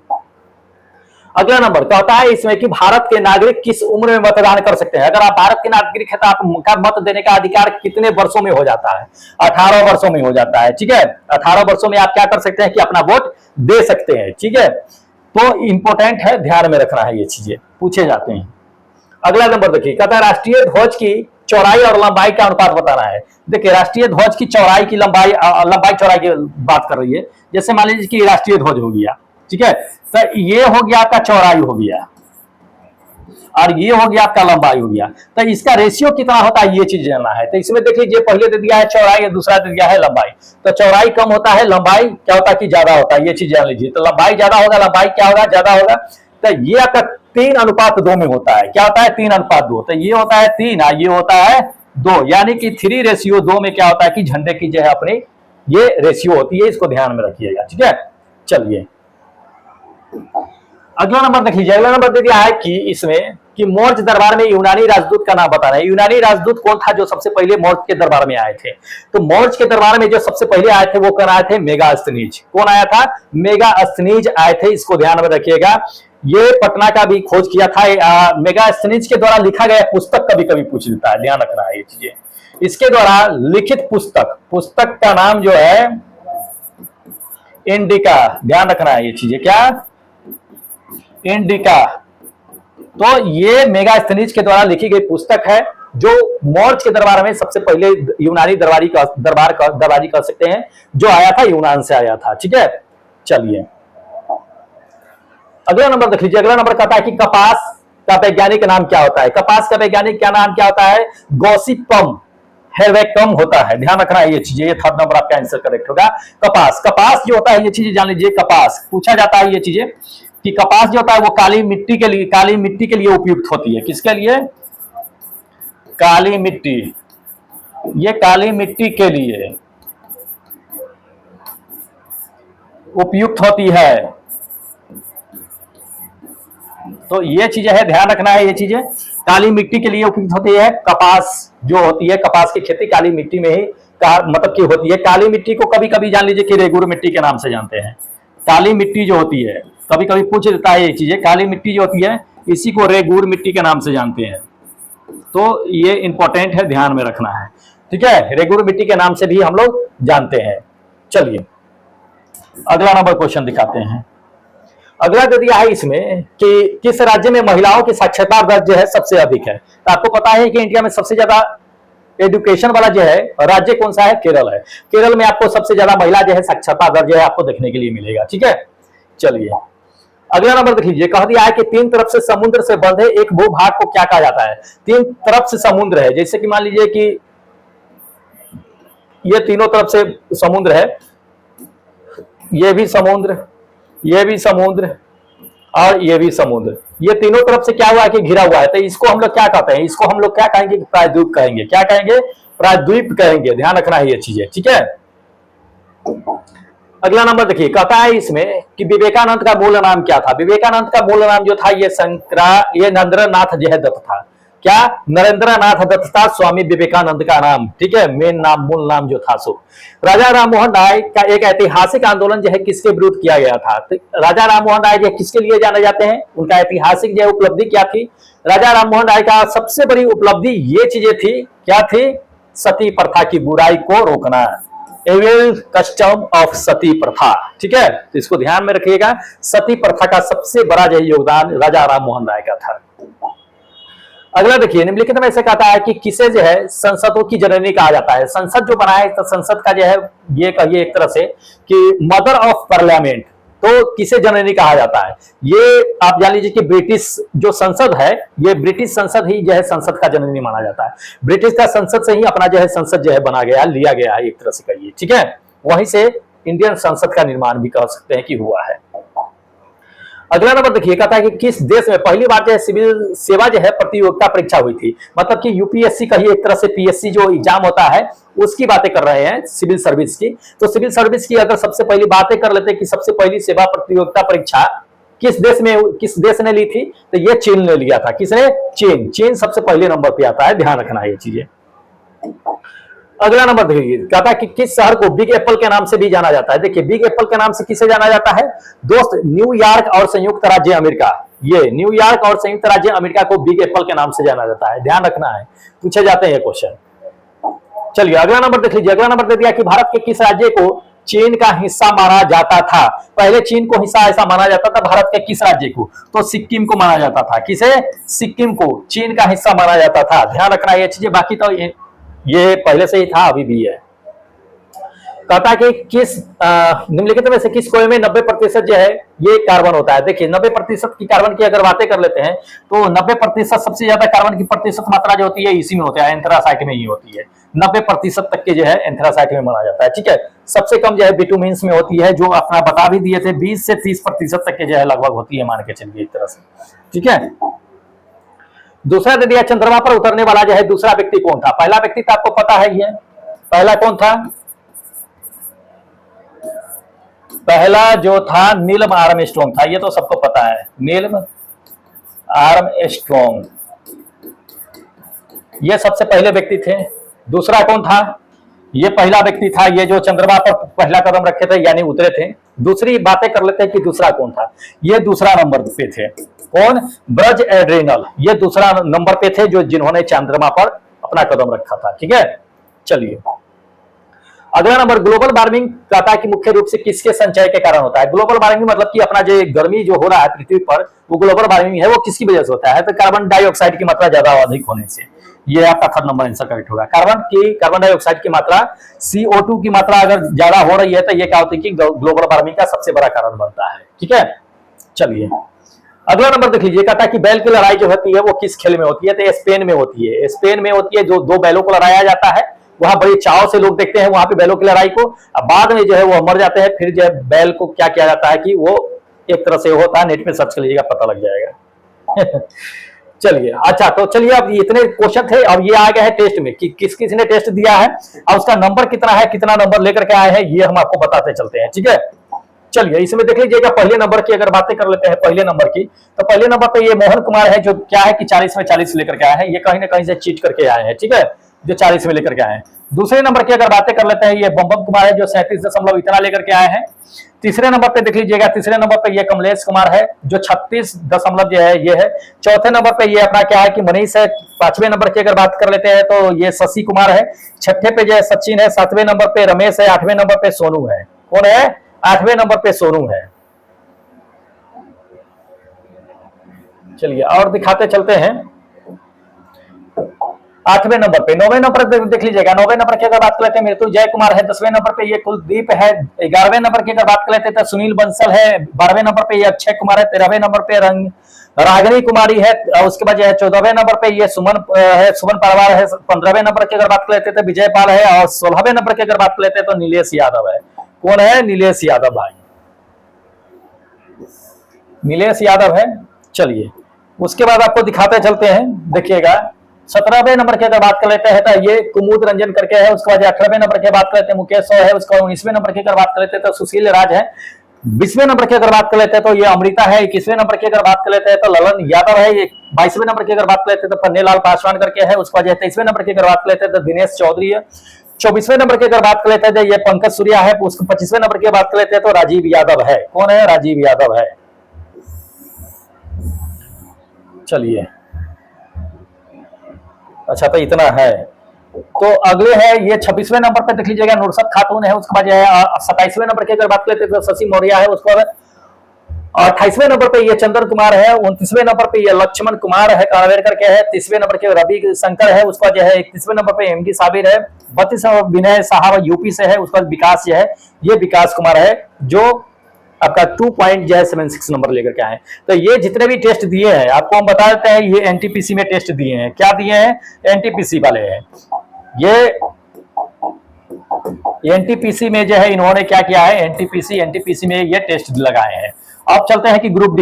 अगला नंबर क्या होता है इसमें कि भारत के नागरिक किस उम्र में मतदान कर सकते हैं। अगर आप भारत के नागरिक है तो आपका मत देने का अधिकार कितने वर्षों में हो जाता है? 18 वर्षों में हो जाता है। ठीक है, 18 वर्षों में आप क्या कर सकते हैं कि अपना वोट दे सकते हैं। ठीक है, तो इंपॉर्टेंट है, ध्यान में रखना है, ये चीजें पूछे जाते हैं। अगला नंबर देखिए, कहता है राष्ट्रीय ध्वज की चौड़ाई और लंबाई का अनुपात बताना है। देखिए राष्ट्रीय ध्वज की चौड़ाई की लंबाई चौड़ाई की बात कर रही है। जैसे मान लीजिए कि राष्ट्रीय ध्वज हो गया, ठीक है, तो ये हो गया आपका चौड़ाई हो गया और ये हो गया आपका लंबाई हो गया। तो इसका रेशियो कितना होता है ये चीज जानना है। तो इसमें देख लीजिए पहले दे दिया है चौड़ाई, दूसरा दे दिया है लंबाई। तो चौड़ाई कम होता है, लंबाई क्या होता है कि ज्यादा होता है, ये चीज जान लीजिए। तो लंबाई ज्यादा होगा, लंबाई क्या होगा? ज्यादा होगा। तो ये आपका 3:2 में होता है। क्या होता है? 3:2। तो ये होता है 3 और ये होता है 2, यानी कि 3:2 में क्या होता है कि झंडे की जो है अपनी ये रेशियो होती है। इसको ध्यान में रखिएगा। ठीक है, चलिए अगला नंबर देख लीजिए। अगला नंबर दे दिया है कि इसमें कि मौर्य दरबार में यूनानी राजदूत का नाम बताना है। यूनानी राजदूत कौन था जो सबसे पहले मौर्य के दरबार में आए थे? तो मौर्य के दरबार में जो सबसे पहले आए थे वो कौन आए थे? मेगास्थनीज। कौन आया था? मेगास्थनीज आए थे। इसको ध्यान में रखिएगा। ये पटना का भी खोज किया था। मेगास्थनीज के द्वारा लिखा गया पुस्तक कभी कभी पूछ लेता है, ध्यान रखना है ये चीजें। इसके द्वारा लिखित पुस्तक का नाम जो है इंडिका। ध्यान रखना है ये चीजें, क्या? इंडिका। तो ये मेगास्थनीज के द्वारा लिखी गई पुस्तक है जो मौर्य के दरबार में सबसे पहले यूनानी दरबारी कर सकते हैं, जो आया था यूनान से आया था। ठीक है, चलिए अगला नंबर देख लीजिए। अगला नंबर कहता है कि कपास का वैज्ञानिक नाम क्या होता है? कपास का वैज्ञानिक क्या नाम क्या होता है? गॉसिपम हेवेकम होता है। ध्यान रखना है ये चीजें। ये थर्ड नंबर आपका आंसर करेक्ट होगा। कपास जो होता है ये चीजें जान लीजिए। कपास पूछा जाता है ये चीजें कि कपास जो होता है वो काली मिट्टी के लिए उपयुक्त होती है। किसके लिए? काली मिट्टी। ये काली मिट्टी के लिए उपयुक्त होती है। तो ये चीजें है, ध्यान रखना है ये चीजें। काली मिट्टी के लिए उपयुक्त होती है। कपास जो होती है, कपास की खेती काली मिट्टी में ही मतलब की होती है। काली मिट्टी को कभी कभी जान लीजिए कि रेगुर मिट्टी के नाम से जानते हैं। काली मिट्टी जो होती है, कभी कभी पूछ देता है ये चीजें, काली मिट्टी जो होती है इसी को रेगुर मिट्टी के नाम से जानते हैं। तो ये इंपॉर्टेंट है, ध्यान में रखना है। ठीक है, रेगुर मिट्टी के नाम से भी हम लोग जानते हैं। चलिए अगला नंबर क्वेश्चन दिखाते हैं। अगला दे दिया है इसमें कि किस राज्य में महिलाओं की साक्षरता दर जो है सबसे अधिक है। तो आपको पता है कि इंडिया में सबसे ज्यादा एजुकेशन वाला जो है राज्य कौन सा है? केरल है। केरल में आपको सबसे ज्यादा महिला जो है साक्षरता दर जो है आपको देखने के लिए मिलेगा। ठीक है, चलिए अगला नंबर देख लीजिए। कह दिया है कि 3 तरफ से समुद्र से बंधे एक भूभाग को क्या कहा जाता है? 3 तरफ से समुद्र है, जैसे कि मान लीजिए कि ये तीनों तरफ से समुद्र है, ये भी समुद्र, ये भी समुद्र और ये भी समुद्र। ये तीनों तरफ से क्या हुआ है कि घिरा हुआ है। तो इसको हम लोग क्या कहते हैं? इसको हम लोग क्या कहेंगे? प्रायद्वीप कहेंगे। क्या कहेंगे? प्रायद्वीप कहेंगे। ध्यान रखना है ये चीजें। ठीक है, अगला नंबर देखिए। कहता है इसमें कि विवेकानंद का मूल नाम क्या था? विवेकानंद का मूल नाम जो था ये नरेंद्रनाथ जय दत्त था। क्या, नरेंद्रनाथ दत्त था स्वामी विवेकानंद का नाम, ठीक है, मेन नाम मूल नाम जो था सो। राजा राममोहन राय का एक ऐतिहासिक आंदोलन जो है किसके विरुद्ध किया गया था? तो राजा राममोहन राय जो किसके लिए जाने जाते हैं, उनका ऐतिहासिक जो उपलब्धि क्या थी? राजा राममोहन राय का सबसे बड़ी उपलब्धि ये चीजें थी, क्या थी? सती प्रथा की बुराई को रोकना, एविल कस्टम ऑफ सती प्रथा, ठीक है, तो इसको ध्यान में रखिएगा। सती प्रथा का सबसे बड़ा जो योगदान राजा राममोहन राय का था। अगला देखिए, निम्नलिखित में ऐसे कहता है कि किसे जो है संसदों की जननी कहा जाता है? संसद जो बना है तो संसद का जो है ये कहिए एक तरह से कि मदर ऑफ पार्लियामेंट, तो किसे जननी कहा जाता है? ये आप जान लीजिए कि ब्रिटिश जो संसद है, ये ब्रिटिश संसद ही जो है संसद का जननी माना जाता है। ब्रिटिश का संसद से ही अपना जो है संसद जो है बना गया, लिया गया है एक तरह से कहिए, ठीक है, वहीं से इंडियन संसद का निर्माण भी कह सकते हैं कि हुआ है। अगला नंबर देखिए, कहता है कि किस देश में पहली बार जो है सिविल सेवा जो है प्रतियोगिता परीक्षा हुई थी? मतलब कि यूपीएससी का ही एक तरह से पीएससी जो एग्जाम होता है उसकी बातें कर रहे हैं, सिविल सर्विस की। तो सिविल सर्विस की अगर सबसे पहली बातें कर लेते हैं कि सबसे पहली सेवा प्रतियोगिता परीक्षा किस देश ने ली थी, तो ये चीन ने लिया था। किसने? चीन सबसे पहले नंबर पे आता है, ध्यान रखना है ये चीजें। अगला नंबर देखिए, कहता है कि किस शहर को बिग एप्पल के नाम से भी जाना जाता है? देखिए, बिग एप्पल के नाम से किसे जाना जाता है दोस्त? न्यूयॉर्क और संयुक्त राज्य अमेरिका, ये न्यूयॉर्क और संयुक्त राज्य अमेरिका को बिग एप्पल के नाम से जाना जाता है, ध्यान रखना है, पूछे जाते हैं ये क्वेश्चन। चलिए अगला नंबर देख लीजिए। अगला नंबर दे दिया कि भारत के किस राज्य को चीन का हिस्सा माना जाता था? पहले चीन को हिस्सा ऐसा माना जाता था, भारत के किस राज्य को? तो सिक्किम को माना जाता था। किसे? सिक्किम को चीन का हिस्सा माना जाता था, ध्यान रखना ये चीजें। बाकी तो ये पहले से ही था, अभी भी है। कहता है कि किस निम्नलिखित में से किस कोयले में 90% जो है ये कार्बन होता है? देखिए 90% की कार्बन की अगर बातें कर लेते हैं तो 90% सबसे ज्यादा कार्बन की प्रतिशत मात्रा जो होती है इसी में होती है, एंथ्रासाइट में ही होती है। 90% तक के जो है एंथ्रासाइट में माना जाता है, ठीक है। सबसे कम जो है बिटुमिन्स में होती है, जो अपना बता भी दिए थे 20 से 30% तक के जो है लगभग होती है, मान के चलिए एक तरह से, ठीक है। दूसरा दे दिया, चंद्रमा पर उतरने वाला जो है दूसरा व्यक्ति कौन था? पहला व्यक्ति तो आपको पता है, ये पहला कौन था? पहला जो था नील आर्मस्ट्रांग था, ये तो सबको पता है, नील आर्मस्ट्रांग, ये सबसे पहले व्यक्ति थे। दूसरा कौन था? ये पहला व्यक्ति था, ये जो चंद्रमा पर पहला कदम रखे थे यानी उतरे थे। दूसरी बातें कर लेते हैं कि दूसरा कौन था। ये दूसरा नंबर पे थे, कौन? ब्रज एड्रिनल, ये दूसरा नंबर पे थे जो जिन्होंने चंद्रमा पर अपना कदम रखा था, ठीक है। चलिए अगला नंबर, ग्लोबल वार्मिंग कहता है कि मुख्य रूप से किसके संचय के कारण होता है? ग्लोबल वार्मिंग मतलब कि अपना जो गर्मी जो हो रहा है पृथ्वी पर, वो ग्लोबल वार्मिंग है, वो किसकी वजह से होता है? तो कार्बन डाइऑक्साइड की मात्रा ज्यादा अधिक होने से। ये आपका थर्ड नंबर आंसर करेक्ट होगा। कार्बन डाइऑक्साइड की मात्रा, CO2 की मात्रा अगर ज्यादा हो रही है तो ये क्या होती है कि ग्लोबल वार्मिंग का सबसे बड़ा कारण बनता है, ठीक है। चलिए अगला नंबर देख लीजिए, कहता है कि बैल की लड़ाई जो होती है वो किस खेल में होती है? तो स्पेन में होती है। स्पेन में होती है, जो दो बैलों को लड़ाया जाता है, वहां बड़ी चाव से लोग देखते हैं वहां पे बैलों की लड़ाई को। अब बाद में जो है वो मर जाते हैं, फिर जो है बैल को क्या किया जाता है कि वो एक तरह से होता है, नेट पे सर्च कर लीजिएगा पता लग जाएगा। चलिए अच्छा, तो चलिए अब इतने क्वेश्चन थे, अब ये आ गया है टेस्ट में कि किस किस ने टेस्ट दिया है और उसका नंबर कितना है, कितना नंबर लेकर के आए हैं, ये हम आपको बताते चलते हैं, ठीक है। चलिए इसमें देख लीजिएगा, पहले नंबर की अगर बातें कर लेते हैं, पहले नंबर की, तो पहले नंबर पे ये मोहन कुमार है, जो क्या है कि 40 में 40 लेकर के आए हैं। ये कहीं ना कहीं से चीट करके आए हैं, ठीक है, जो 40 में लेकर के आए हैं। दूसरे नंबर की अगर बातें कर लेते हैं, ये बम कुमार है, जो 37 इतना लेकर के आए हैं। तीसरे नंबर पे देख लीजिएगा, तीसरे नंबर पे ये कमलेश कुमार है, जो 36 दशमलव जो है ये है। चौथे नंबर पे ये अपना क्या है कि मनीष है। पांचवें नंबर की अगर बात कर लेते हैं तो ये शशि कुमार है। छठे पे जो है सचिन है। सातवें नंबर पे रमेश है। आठवें नंबर पे सोनू है। कौन है? आठवें नंबर पे सोनू है। चलिए और दिखाते चलते हैं आठवें नंबर पे। नौवें नंबर पे देख लीजिएगा, नौवें नंबर की अगर बात कर लेते हैं मृत्युंजय कुमार है। 10वें नंबर पे ये कुलदीप है। 11वें नंबर की अगर बात कर लेते हैं तो सुनील बंसल है। 12वें नंबर पे ये अक्षय कुमार है। 13वें नंबर पे रागिनी कुमारी है। उसके बाद 14वें नंबर पे ये सुमन है, सुमन परवार है। 15वें नंबर की अगर बात कर लेते हैं तो विजय पाल है। और 16वें नंबर की अगर बात कर लेते हैं तो नीलेश यादव है। कौन है? नीलेश यादव भाई, नीलेश यादव है। चलिए उसके बाद आपको दिखाते चलते हैं, देखिएगा 17वें नंबर की अगर बात कर लेते हैं तो ये कुमुद रंजन करके है। उसके बाद 18वें नंबर की बात कर लेते हैं मुकेश है। उसके बाद 19वें नंबर की अगर बात कर लेते हैं तो सुशील राज है। 20वें नंबर की अगर बात कर लेते हैं तो ये अमृता है। 21वें नंबर की अगर बात कर लेते हैं तो ललन यादव है। 22वें नंबर की अगर बात कर लेते हैं तो पन्नेलाल पासवान करके है। उसके बाद 23वें नंबर की अगर बात कर लेते हैं तो दिनेश चौधरी है। 24वें नंबर की अगर बात कर लेते हैं तो ये पंकज सूर्या है। उसको 25वें नंबर की बात कर लेते हैं तो राजीव यादव है। कौन है? राजीव यादव है। चलिए, अच्छा तो इतना है। तो अगले है ये 26वें नंबर पर देख लीजिएगा नुरसत खातून है। उसके बाद जो है 27वें नंबर की अगर बात कर लेते हैं तो शशि मौर्य है। उसके बाद 28वें नंबर पे ये चंदन कुमार है। 29वें नंबर पे ये लक्ष्मण कुमार है कानवेर करके है। 30वें नंबर के रवि शंकर है। उसका जो है 31वें नंबर पे एमडी साबिर है। 32वें विनय साहब यूपी से है। उसका विकास जो है ये विकास कुमार है जो आपका 2.76 नंबर लेकर के आए। तो ये जितने भी टेस्ट दिए हैं आपको हम बता देते हैं, ये एनटीपीसी में टेस्ट दिए हैं। क्या दिए हैं? एनटीपीसी वाले हैं। ये एनटीपीसी में जो है इन्होंने क्या किया है, एनटीपीसी में ये टेस्ट लगाए हैं। अब चलते हैं कि ग्रुप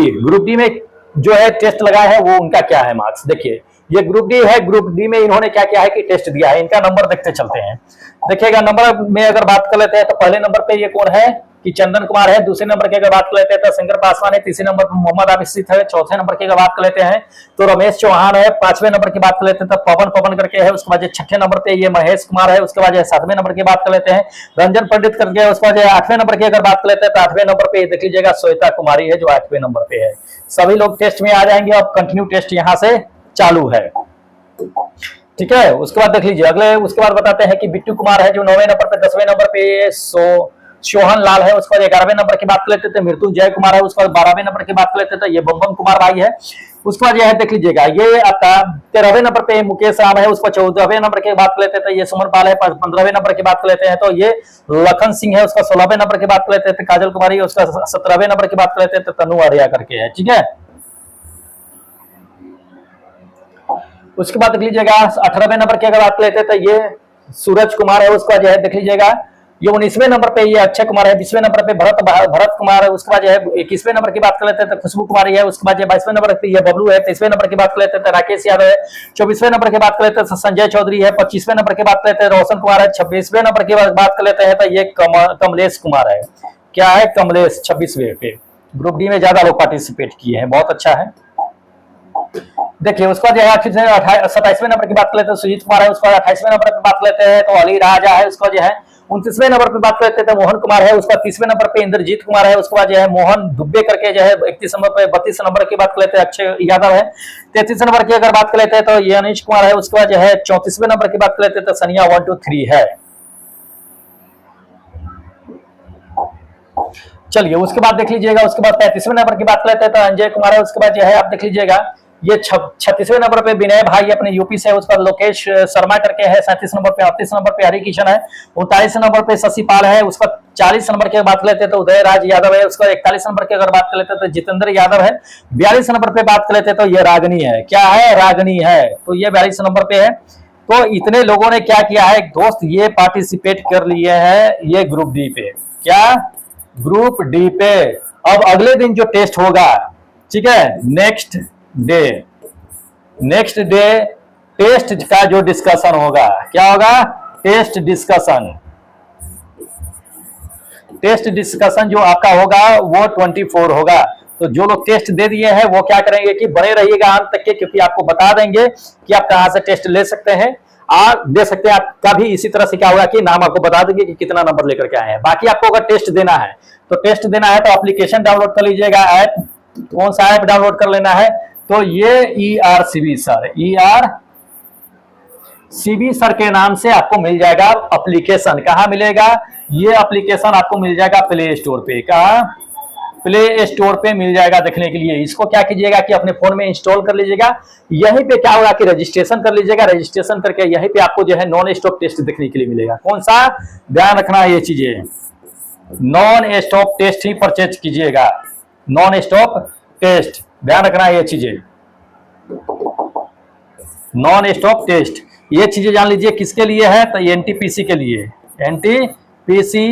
डी में जो है टेस्ट लगाए हैं वो उनका क्या है मार्क्स। देखिए ये ग्रुप डी है। ग्रुप डी में इन्होंने क्या किया है कि टेस्ट दिया है। इनका नंबर देखते चलते हैं। देखिएगा नंबर में अगर बात कर लेते हैं तो पहले नंबर पे ये कौन है कि चंदन कुमार है। दूसरे नंबर की अगर बात कर लेते हैं तो शंकर पासवान है। तीसरे नंबर पर मोहम्मद आबिद है। चौथे नंबर की अगर बात कर लेते हैं तो रमेश चौहान है। 5वें नंबर की बात कर लेते हैं तो पवन करके है। उसके बाद 6ठे नंबर पे ये महेश कुमार है। उसके बाद 7वें नंबर की बात कर लेते हैं रंजन पंडित करके है। उसके बाद 8वें नंबर की अगर बात कर लेते हैं तो 8वें नंबर पे देख लीजिएगा श्वेता कुमारी है जो 8वें नंबर पे है। सभी लोग टेस्ट में आ जाएंगे। अब कंटिन्यू टेस्ट यहाँ से चालू है। ठीक है, उसके बाद देख लीजिए अगले। उसके बाद बताते हैं कि बिट्टू कुमार है जो 9वें नंबर पे। 10वें नंबर पे सोहन लाल है। उसके बाद 11वें नंबर की बात कर लेते थे मृत्युंजय कुमार है। उसके बाद 12वें नंबर की बात कर लेते थे ये बम कुमार भाई है। उसके बाद यह देख लीजिएगा ये आपका 13वें नंबर पे मुकेश राम है। उसका 14वें नंबर की बात कर लेते थे ये सुमन पाल है। 15वें नंबर की बात कर लेते हैं तो ये लखन सिंह है। उसका 16वें नंबर की बात कर लेते थे काजल कुमारी। उसका 17वें नंबर की बात कर लेते थे तनु आर्या करके है। ठीक है, उसके बाद देख लीजिएगा 18वें नंबर की अगर बात लेते हैं तो ये सूरज कुमार है। उसका जो है देख लीजिएगा ये 19वें नंबर पे ये अक्षय कुमार है। 20वें नंबर पे भरत कुमार है। उसके बाद जो है 21वें नंबर की बात कर लेते हैं तो खुशबू कुमारी है। उसके बाद 22वें नंबर पे ये बबलू है। 23वें नंबर की बात कर लेते हैं तो राकेश यादव है। 24वें नंबर की बात कर लेते हैं तो संजय चौधरी है। 25वें नंबर की बात कर लेते हैं रोशन कुमार है। 26वें नंबर की बात कर लेते हैं तो ये कमलेश कुमार है। क्या है? कमलेश। 26वें पे ग्रुप डी में ज्यादा लोग पार्टिसिपेट किए हैं, बहुत अच्छा है। देखिए उसका जो है 27वें नंबर की बात कर लेते हैं सुजीत कुमार है। उसका 28वें नंबर पे बात लेते हैं तो अली राजा है। उसका जो है 29वें नंबर पे बात करते हैं मोहन कुमार है। उसका 30वें नंबर पे इंद्रजीत कुमार है। उसके बाद जो है मोहन दुबे करके जो है 31 नंबर पे। 32 नंबर की बात कर लेते हैं अक्षय यादव है। 33 नंबर की अगर बात कर लेते हैं तो ये अनिश कुमार है। उसके बाद जो है 34वें नंबर की बात कर लेते हैं तो सनिया 1 2 3 है। चलिए उसके बाद देख लीजिएगा उसके बाद 35वें नंबर की बात कर लेते हैं तो अंजय कुमार है। उसके बाद जो है आप देख लीजिएगा ये 36वें नंबर पे विनय भाई अपने यूपी से है। उसका लोकेश शर्मा करके है। 37 नंबर पे 38 नंबर पे हरि किशन है। 39 नंबर पे शशि पाल है। उसका 40 नंबर की बात कर लेते हैं तो उदय राज यादव है। उसका 41 नंबर की अगर बात कर लेते हैं तो जितेंद्र यादव है। 42 नंबर पे बात कर लेते हैं तो ये रागनी है। क्या है? रागनी है। तो ये 42 नंबर पे है। तो इतने लोगों ने क्या किया है दोस्त, ये पार्टिसिपेट कर लिए हैं ये ग्रुप डी पे। क्या? ग्रुप डी पे। अब अगले दिन जो टेस्ट होगा, ठीक है, नेक्स्ट डे टेस्ट का जो डिस्कशन होगा, क्या होगा? टेस्ट डिस्कशन जो आपका होगा वो 24 होगा। तो जो लोग टेस्ट दे दिए हैं वो क्या करेंगे कि बने रहिएगा अंत तक के, क्योंकि आपको बता देंगे कि आप कहां से टेस्ट ले सकते हैं। आप दे सकते हैं। आपका भी इसी तरह से क्या होगा कि नाम आपको बता देंगे कि कितना नंबर लेकर के आए हैं। बाकी आपको अगर टेस्ट देना है तो एप्लीकेशन डाउनलोड कर लीजिएगा। ऐप कौन सा ऐप डाउनलोड कर लेना है? तो ये ERCB सर के नाम से आपको मिल जाएगा एप्लीकेशन। कहां मिलेगा? ये एप्लीकेशन आपको मिल जाएगा प्ले स्टोर पे। कहां? प्ले स्टोर पे मिल जाएगा देखने के लिए। इसको क्या कीजिएगा कि अपने फोन में इंस्टॉल कर लीजिएगा। यहीं पे क्या होगा कि रजिस्ट्रेशन कर लीजिएगा। रजिस्ट्रेशन करके यहीं पे आपको जो है नॉन स्टॉप टेस्ट देखने के लिए मिलेगा। कौन सा? ध्यान रखना ये चीजें, नॉन स्टॉप टेस्ट ही परचेज कीजिएगा। नॉन स्टॉप टेस्ट, ध्यान रखना ये चीजें, नॉन स्टॉप टेस्ट। ये चीजें जान लीजिए किसके लिए है तो एनटीपीसी के लिए। एनटीपीसी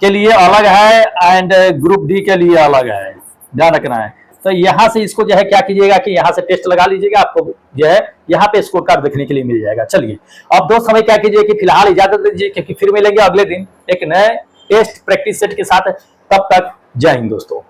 के लिए अलग है एंड ग्रुप डी के लिए अलग है, ध्यान रखना है। तो यहां से इसको जो है क्या कीजिएगा कि यहां से टेस्ट लगा लीजिएगा। आपको जो है यहाँ पे स्कोर कार्ड देखने के लिए मिल जाएगा। चलिए अब दोस्त हमें क्या कीजिए कि फिलहाल इजाजत दीजिए, क्योंकि फिर मिलेंगे अगले दिन एक नए टेस्ट प्रैक्टिस सेट के साथ। तब तक जय हिंद दोस्तों।